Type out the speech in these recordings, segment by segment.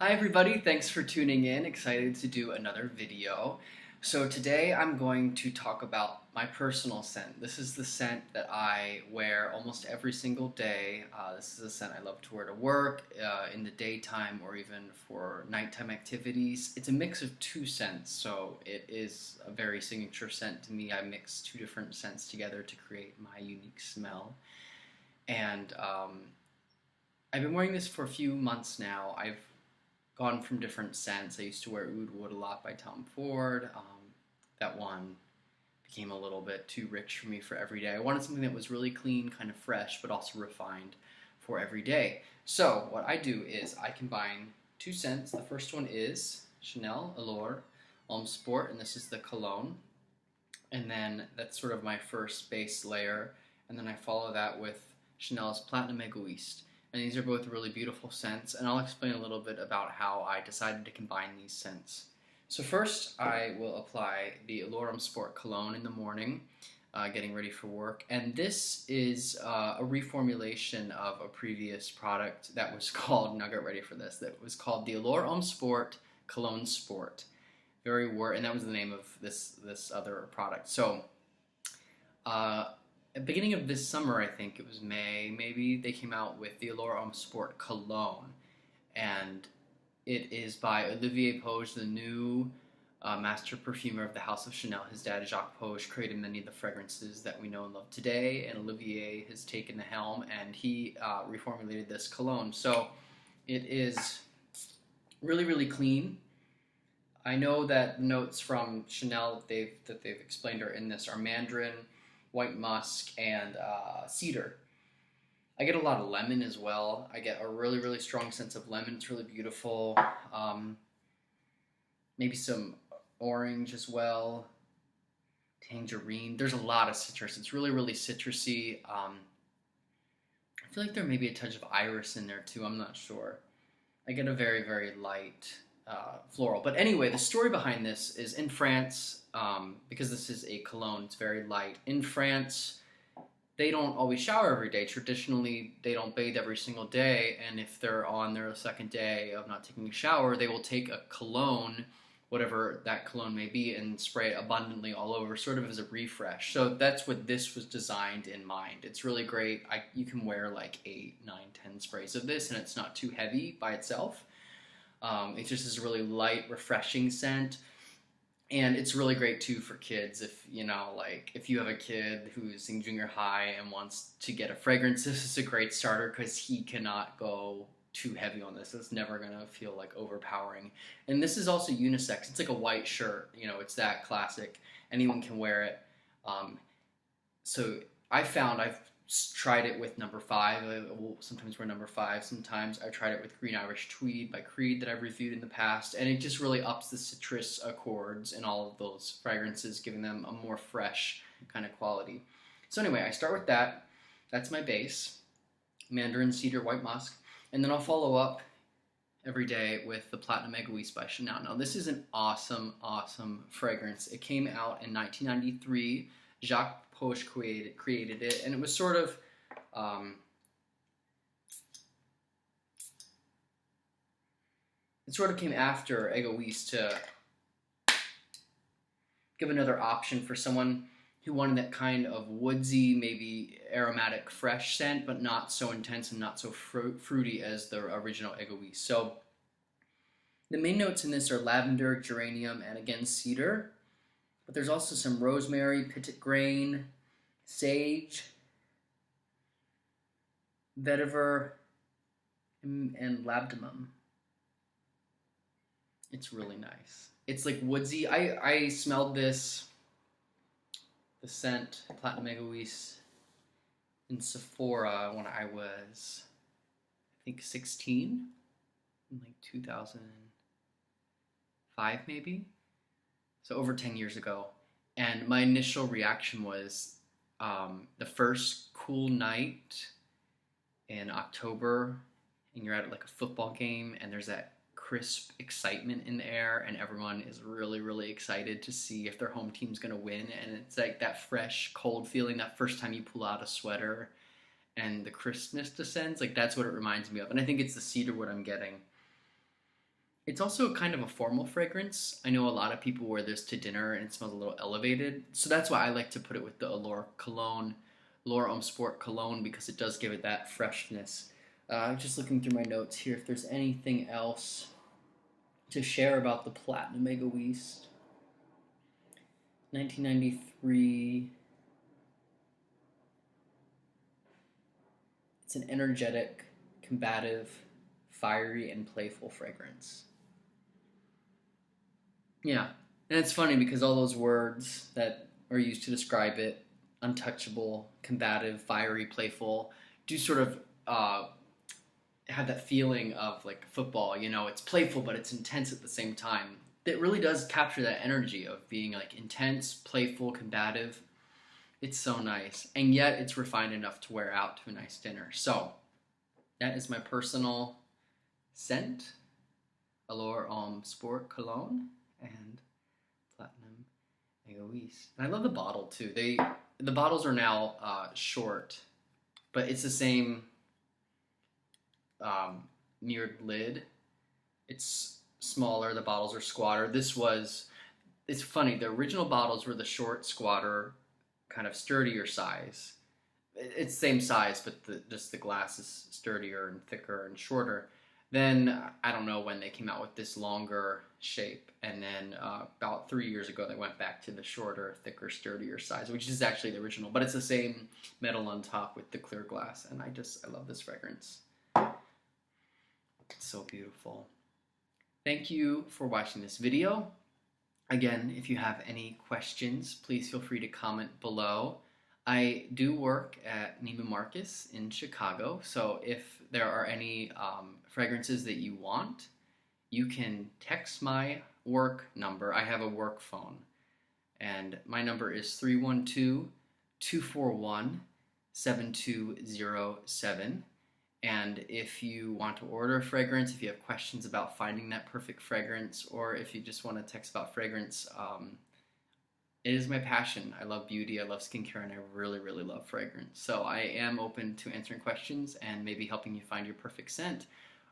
Hi everybody, thanks for tuning in. Excited to do another video. So today I'm going to talk about my personal scent. This is the scent that I wear almost every single day. This is a scent I love to wear to work, in the daytime, or even for nighttime activities. It's a mix of two scents, so it is a very signature scent to me. I mix two different scents together to create my unique smell. And I've been wearing this for a few months now. I've gone from different scents. I used to wear Oud Wood a lot by Tom Ford. That one became a little bit too rich for me for every day. I wanted something that was really clean, kind of fresh, but also refined for every day. So what I do is I combine two scents. The first one is Chanel Allure Homme Sport, and this is the cologne. And then that's sort of my first base layer. And then I follow that with Chanel's Platinum Egoiste. And these are both really beautiful scents, and I'll explain a little bit about how I decided to combine these scents. So first, I will apply the Allure Homme Sport cologne in the morning, getting ready for work. And this is a reformulation of a previous product that was called, now get ready for this, that was called the Allure Homme Sport Cologne Sport. And that was the name of this other product. So, at the beginning of this summer, I think it was May, maybe, they came out with the Allure Homme Sport Cologne. And it is by Olivier Poge, the new master perfumer of the House of Chanel. His dad, Jacques Poge, created many of the fragrances that we know and love today. And Olivier has taken the helm, and he reformulated this cologne. So it is really, really clean. I know that notes from Chanel that they've explained are in this are mandarin, white musk, and cedar. I get a lot of lemon as well. I get a really, really strong sense of lemon. It's really beautiful. Maybe some orange as well. Tangerine. There's a lot of citrus. It's really, really citrusy. I feel like there may be a touch of iris in there too. I'm not sure. I get a very, very light floral. But anyway, the story behind this is in France, because this is a cologne, it's very light. In France, they don't always shower every day. Traditionally, they don't bathe every single day, and if they're on their second day of not taking a shower, they will take a cologne, whatever that cologne may be, and spray it abundantly all over, sort of as a refresh. So that's what this was designed in mind. It's really great. You can wear like 8, 9, 10 sprays of this, and it's not too heavy by itself. It just is a really light, refreshing scent. And it's really great too for kids. If you have a kid who's in junior high and wants to get a fragrance, this is a great starter because he cannot go too heavy on this. It's never gonna feel like overpowering. And this is also unisex. It's like a white shirt. It's that classic. Anyone can wear it. So I've tried it with number 5. I will sometimes wear number 5. Sometimes I tried it with Green Irish Tweed by Creed that I've reviewed in the past, and it just really ups the citrus accords in all of those fragrances, giving them a more fresh kind of quality. So anyway, I start with that. That's my base, mandarin, cedar, white musk, and then I'll follow up every day with the Platinum Egoiste by Chanel. Now this is an awesome, awesome fragrance. It came out in 1993. Jacques Poge created it, and it was sort of came after Egoiste to give another option for someone who wanted that kind of woodsy, maybe aromatic, fresh scent, but not so intense and not so fruity as the original Egoiste. So the main notes in this are lavender, geranium, and again cedar. But there's also some rosemary, petit grain, sage, vetiver, and labdanum. It's really nice. It's like woodsy. I smelled the scent, Platinum Egoiste, in Sephora when I was, I think, 16, in like 2005 maybe. So over 10 years ago. And my initial reaction was the first cool night in October, and you're at like a football game, and there's that crisp excitement in the air, and everyone is really, really excited to see if their home team's going to win. And it's like that fresh, cold feeling, that first time you pull out a sweater and the crispness descends. Like that's what it reminds me of. And I think it's the cedar wood I'm getting. It's also kind of a formal fragrance. I know a lot of people wear this to dinner and it smells a little elevated. So that's why I like to put it with the Allure cologne, Allure Homme Sport cologne, because it does give it that freshness. Just looking through my notes here if there's anything else to share about the Platinum Egoist. 1993. It's an energetic, combative, fiery, and playful fragrance. Yeah. And it's funny because all those words that are used to describe it, untouchable, combative, fiery, playful, do sort of have that feeling of like football. You know, it's playful, but it's intense at the same time. It really does capture that energy of being like intense, playful, combative. It's so nice. And yet it's refined enough to wear out to a nice dinner. So that is my personal scent, Allure Homme Sport Cologne and Platinum Egoist. And I love the bottle too. The bottles are now short, but it's the same mirrored lid. It's smaller. The bottles are squatter. It's funny. The original bottles were the short, squatter, kind of sturdier size. It's same size, but just the glass is sturdier and thicker and shorter. Then I don't know when they came out with this longer shape, and then about 3 years ago they went back to the shorter, thicker, sturdier size, which is actually the original, but it's the same metal on top with the clear glass, and I love this fragrance. It's so beautiful. Thank you for watching this video. Again, if you have any questions, please feel free to comment below. I do work at Neiman Marcus in Chicago, so if there are any fragrances that you want, you can text my work number. I have a work phone, and my number is 312-241-7207. And if you want to order a fragrance, if you have questions about finding that perfect fragrance, or if you just want to text about fragrance, it is my passion. I love beauty, I love skincare, and I really, really love fragrance. So I am open to answering questions and maybe helping you find your perfect scent.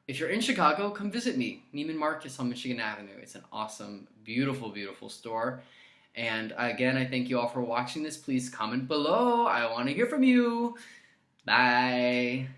If you're in Chicago, come visit me. Neiman Marcus on Michigan Avenue. It's an awesome, beautiful, beautiful store. And again, I thank you all for watching this. Please comment below. I want to hear from you. Bye.